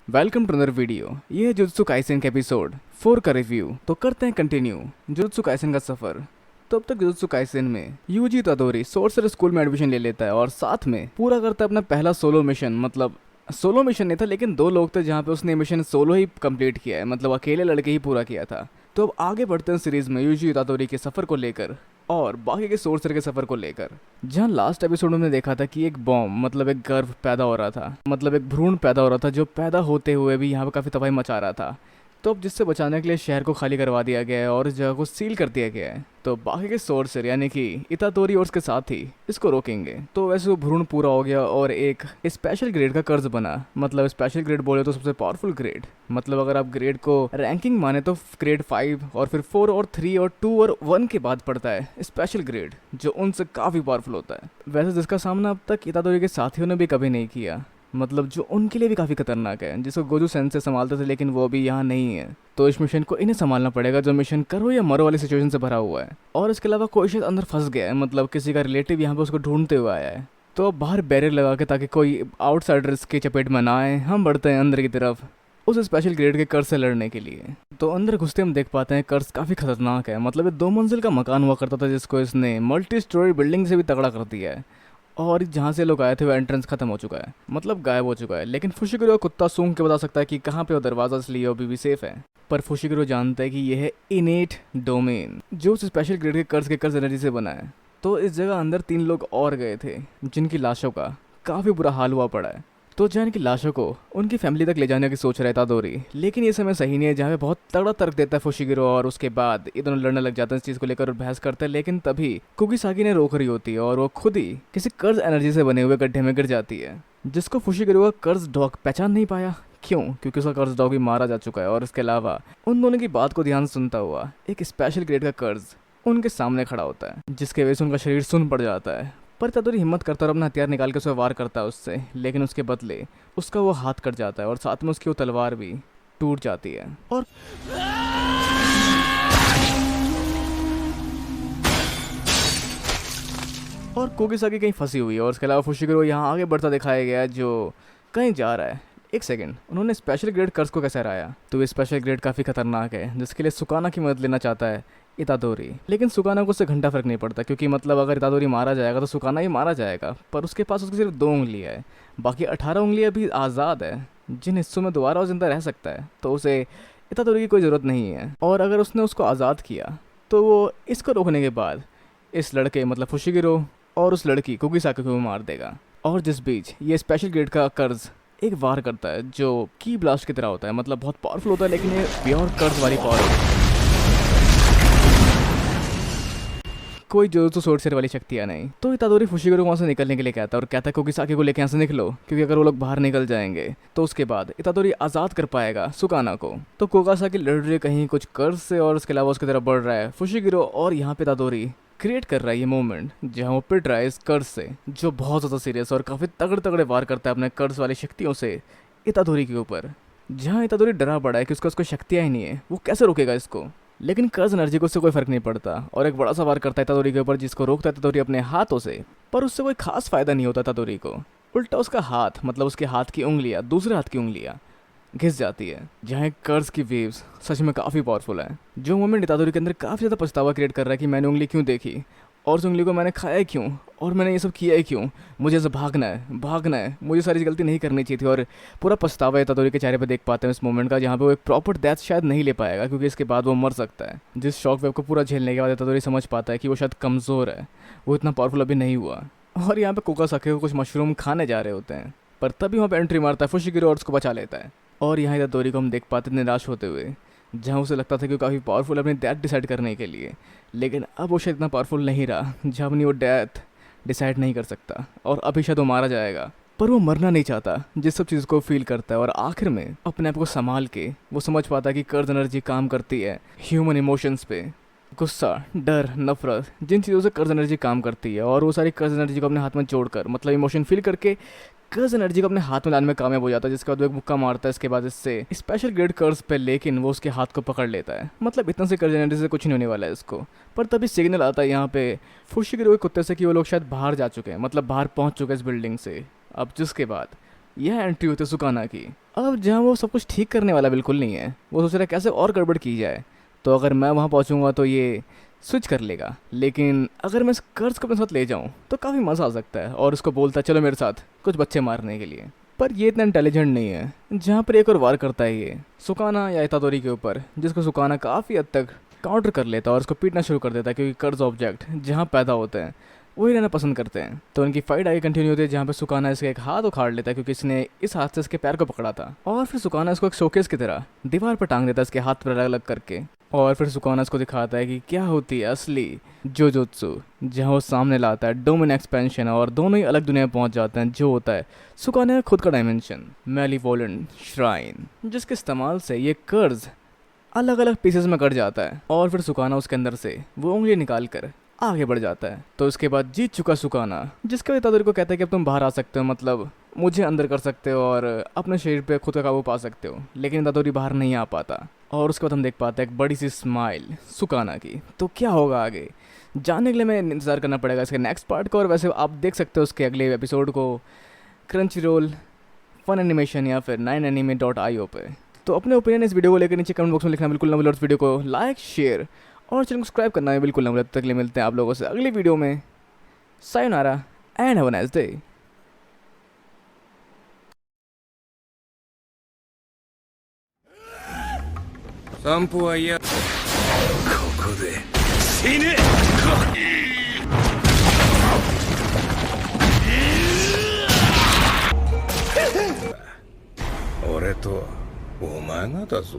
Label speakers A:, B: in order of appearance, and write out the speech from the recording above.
A: Welcome to another video. ये है jujutsu Kaisen के एपिसोड 4 का रिव्यू। तो करते हैं कंटिन्यू जुजुत्सु काइसेन का सफर। तो अब तक जुजुत्सु काइसेन में यूजी इतादोरी सोर्सर स्कूल में एडमिशन ले लेता है और साथ में पूरा करता है अपना पहला सोलो मिशन। मतलब सोलो मिशन नहीं था, लेकिन दो लोग थे जहाँ पे उसने मिशन सोलो ही कंप्लीट किया है, मतलब अकेले लड़के ही पूरा किया था। तो अब आगे बढ़ते हैं सीरीज में यूजी इतादोरी के सफर को लेकर और बाकी के सोर्सर के सफर को लेकर। जहाँ लास्ट एपिसोड में देखा था कि एक बॉम्ब मतलब एक गर्भ पैदा हो रहा था, मतलब एक भ्रूण पैदा हो रहा था जो पैदा होते हुए भी यहाँ पे काफ़ी तबाही मचा रहा था। तो अब जिससे बचाने के लिए शहर को खाली करवा दिया गया है और इस जगह को सील कर दिया गया है। तो बाकी के सोर्सर यानी कि इतादोरी और उसके साथ ही इसको रोकेंगे। तो वैसे वो भ्रूण पूरा हो गया और एक स्पेशल ग्रेड का कर्ज बना। मतलब स्पेशल ग्रेड बोले तो सबसे पावरफुल ग्रेड। मतलब अगर आप ग्रेड को रैंकिंग माने तो ग्रेड 5 और फिर 4 और 3 और 2 और 1 के बाद पड़ता है स्पेशल ग्रेड, जो उनसे काफ़ी पावरफुल होता है। वैसे जिसका सामना अब तक इतादोरी के साथियों ने भी कभी नहीं किया, मतलब जो उनके लिए भी काफ़ी खतरनाक है, जिसको गोजू सेंसे संभालते थे लेकिन वो भी यहाँ नहीं है। तो इस मिशन को इन्हें संभालना पड़ेगा, जो मिशन करो या मरो वाली सिचुएशन से भरा हुआ है। और इसके अलावा कोई शायद अंदर फंस गया है, मतलब किसी का रिलेटिव यहाँ पे उसको ढूंढते हुए आया है। तो अब बाहर बैरियर लगा के ताकि कोई आउटसाइडर्स की चपेट में ना आए, हम बढ़ते हैं अंदर की तरफ उस स्पेशल ग्रेड के कर्ज से लड़ने के लिए। तो अंदर घुसते हम देख पाते हैं कर्ज काफ़ी खतरनाक है। मतलब ये 2 मंजिल का मकान हुआ करता था जिसको इसने मल्टी स्टोरी बिल्डिंग से भी तगड़ा कर दिया है। और जहाँ से लोग आए थे वो एंट्रेंस खत्म हो चुका है, मतलब गायब हो चुका है। लेकिन फुशिगिरो कुत्ता सूंघ के बता सकता है कि कहाँ पे वो दरवाजा इसलिए अभी भी सेफ है। पर फुशिगिरो जानता है कि यह है इनेट डोमेन जो उस स्पेशल ग्रेड के कर्ज एनर्जी से बना है। तो इस जगह अंदर 3 लोग और गए थे जिनकी लाशों का काफ़ी बुरा हाल हुआ पड़ा है। तो जैन की लाशों को उनकी फैमिली तक ले जाने की सोच रहा था इतादोरी, लेकिन ये समय सही नहीं है। जहाँ पे बहुत तगड़ा तर्क देता है फुशिगिरो और उसके बाद ये दोनों लड़ने लग जाते हैं इस चीज़ को लेकर और बहस करते हैं। लेकिन तभी कुकीसाकी ने रोक रही होती है और वो खुद ही किसी कर्ज एनर्जी से बने हुए गड्ढे में गिर जाती है, जिसको फुशिगिरो का कर्ज डॉग पहचान नहीं पाया। क्यों? क्योंकि उसका कर्ज डॉग भी मारा जा चुका है। और इसके अलावा उन दोनों की बात को ध्यान से सुनता हुआ एक स्पेशल ग्रेड का कर्ज उनके सामने खड़ा होता है, जिसके वजह से उनका शरीर सुन पड़ जाता है। पर इतादोरी हिम्मत करता है और अपना हथियार निकाल के उसे वार करता है उससे, लेकिन उसके बदले उसका वो हाथ कट जाता है और साथ में उसकी वो तलवार भी टूट जाती है। और कुकीसाकी कहीं फंसी हुई है। और इसके अलावा फुशिगिरो यहाँ आगे बढ़ता दिखाया गया है जो कहीं जा रहा है। एक सेकंड, उन्होंने स्पेशल ग्रेड कर्ज को कैसे हराया? तो ये स्पेशल ग्रेड काफ़ी खतरनाक है, जिसके लिए सुकाना की मदद लेना चाहता है इतादोरी। लेकिन सुकाना को उससे घंटा फर्क नहीं पड़ता, क्योंकि मतलब अगर इतादोरी मारा जाएगा तो सुकाना ही मारा जाएगा। पर उसके पास उसकी सिर्फ 2 उंगलियाँ है, बाकी 18 उंगलियाँ भी आज़ाद है, जिन हिस्सों में दोबारा वो जिंदा रह सकता है। तो उसे इतादोरी की कोई ज़रूरत नहीं है। और अगर उसने उसको आज़ाद किया तो वो इसको रोकने के बाद इस लड़के मतलब फुशिगिरो और उस लड़की कुकीसाकी को मार देगा। और जिस बीच ये स्पेशल ग्रेड का कर्ज एक वार करता है जो की ब्लास्ट की तरह होता है, मतलब बहुत पावरफुल होता है, लेकिन ये प्योर कर्ज वाली पावर होती है, कोई जुजुत्सु सोर्सर वाली शक्तियाँ नहीं। तो इतादोरी फुशिगिरो को वहाँ से निकलने के लिए कहता है और कहता है कुकीसाकी को लेके यहाँ से निकलो, क्योंकि अगर वो लोग बाहर निकल जाएंगे तो उसके बाद इतादोरी आज़ाद कर पाएगा सुकाना को। तो कुकीसाकी लड़ रही कहीं कुछ कर्ज से और उसके अलावा उसकी तरफ बढ़ रहा है फुशिगिरो, और यहाँ पे इतादोरी क्रिएट कर रहा है ये मोमेंट जहाँ वो पिट रहा है इस कर्ज से, जो बहुत ज़्यादा सीरियस और काफ़ी तगड़े तगड़े वार करता है अपने कर्ज वाली शक्तियों से इतादोरी के ऊपर। जहाँ इतादोरी डरा पड़ा है कि उसको शक्तियाँ ही नहीं है, वो कैसे रोकेगा इसको। लेकिन कर्ज एनर्जी को उससे कोई फर्क नहीं पड़ता और एक बड़ा सा वार करता है इतादोरी के ऊपर, जिसको रोकता है इतादोरी अपने हाथों से। पर उससे कोई खास फायदा नहीं होता इतादोरी को, उल्टा उसका हाथ मतलब उसके हाथ की उंगलियाँ दूसरे हाथ की उंगलियाँ घिस जाती है। जहाँ कर्ज की वेव्स सच में काफ़ी पावरफुल है, जो मोमेंट इतादोरी के अंदर काफ़ी ज़्यादा पछतावा क्रिएट कर रहा है कि मैंने उंगली क्यों देखी और उस उंगली को मैंने खाया क्यों और मैंने ये सब किया है क्यों, मुझे ऐसे भागना है, मुझे सारी गलती नहीं करनी चाहिए थी। और पूरा पछतावा इतादोरी के चेहरे पे देख पाते हैं इस मोमेंट का, जहाँ पे वो एक प्रॉपर डेथ शायद नहीं ले पाएगा, क्योंकि इसके बाद वो मर सकता है। जिस शॉक वेव को पूरा झेलने के बाद इतादोरी समझ पाता है कि वो शायद कमज़ोर है, वो इतना पावरफुल अभी नहीं हुआ। और यहाँ पे कुकीसाकी को कुछ मशरूम खाने जा रहे होते हैं, पर तभी वहाँ पे एंट्री मारता है फुशिगिरो और उसको बचा लेता है। और यहाँ इतादोरी को हम देख पाते निराश होते हुए, जहाँ उसे लगता था कि वो काफ़ी पावरफुल अपनी डेथ डिसाइड करने के लिए, लेकिन अब वो शायद इतना पावरफुल नहीं रहा जहाँ अपनी वो डेथ डिसाइड नहीं कर सकता और अभी शायद वो मारा जाएगा। पर वो मरना नहीं चाहता, जिस सब चीज़ को फील करता है। और आखिर में अपने आप को संभाल के वो समझ पाता है कि कर्ज एनर्जी काम करती है ह्यूमन इमोशंस पे, गुस्सा, डर, नफरत, जिन चीज़ों से कर्ज एनर्जी काम करती है। और वो सारी कर्ज एनर्जी को अपने हाथ में जोड़कर मतलब इमोशन फील करके कर्ज एनर्जी को अपने हाथ में लाने में कामयाब हो जाता है, जिसके बाद वो एक मुक्का मारता है इसके बाद इससे स्पेशल ग्रेड कर्ज पे, लेकिन वो उसके हाथ को पकड़ लेता है। मतलब इतना से कर्ज एनर्जी से कुछ नहीं होने वाला है इसको। पर तभी सिग्नल आता है यहाँ पे फुशिगिरो के कुत्ते से कि वो लोग शायद बाहर जा चुके हैं, मतलब बाहर पहुँच चुके हैं इस बिल्डिंग से। अब जिसके बाद यह एंट्री होती है सुकाना की। अब जहाँ वो सब कुछ ठीक करने वाला बिल्कुल नहीं है, वो सोच रहा है कैसे और गड़बड़ की जाए, तो अगर मैं वहाँ पहुँचूंगा तो ये स्विच कर लेगा, लेकिन अगर मैं इस कर्ज को अपने साथ ले जाऊँ तो काफ़ी मज़ा आ सकता है। और उसको बोलता है चलो मेरे साथ कुछ बच्चे मारने के लिए, पर ये इतना इंटेलिजेंट नहीं है। जहाँ पर एक और वार करता है ये सुकाना या इतादोरी के ऊपर, जिसको सुकाना काफ़ी हद तक काउंटर कर लेता है और उसको पीटना शुरू कर देता है, क्योंकि कर्ज ऑब्जेक्ट जहाँ पैदा होते हैं वही रहना पसंद करते हैं। तो उनकी फाइट आगे कंटिन्यू होती है, जहाँ पे सुकाना इसका एक हाथ उखाड़ लेता है क्योंकि इसने इस हाथ से इसके पैर को पकड़ा था, और फिर सुकाना इसको एक शोकेस की तरह दीवार पर टांग देता है इसके हाथ पर अलग अलग करके। और फिर सुकाना इसको दिखाता है कि क्या होती है असली जोजोत्सु, जहाँ वो सामने लाता है डोमेन एक्सपेंशन, और दोनों ही अलग दुनिया में पहुंच जाते हैं, जो होता है सुकाना का खुद का डायमेंशन मैलीवोलेंट श्राइन, जिसके इस्तेमाल से ये कर्ज अलग अलग पीसेस में कट जाता है। और फिर सुकाना उसके अंदर से वो उंगली निकाल कर आगे बढ़ जाता है। तो उसके बाद जीत चुका सुकाना, जिसके बाद इतादोरी को कहता है कि अब तुम बाहर आ सकते हो, मतलब मुझे अंदर कर सकते हो और अपने शरीर पे खुद का काबू पा सकते हो, लेकिन इतादोरी बाहर नहीं आ पाता। और उसके बाद हम देख पाते हैं एक बड़ी सी स्माइल सुकाना की। तो क्या होगा आगे जानने के लिए मैं इंतज़ार करना पड़ेगा इसके नेक्स्ट पार्ट को। और वैसे आप देख सकते हो उसके अगले एपिसोड को क्रंचीरोल, फन एनिमेशन या फिर 9anime.io पे। तो अपने ओपिनियन इस वीडियो को लेकर नीचे कमेंट बॉक्स में लिखना बिल्कुल ना भूलें, और इस वीडियो को लाइक शेयर और चैनल को सब्सक्राइब करना है बिल्कुल ना भूलें। तब तक के लिए मिलते हैं आप लोगों से अगली वीडियो में। Sayonara and have a nice day.
B: 散歩は嫌。ここで死ね。俺とお前がだぞ。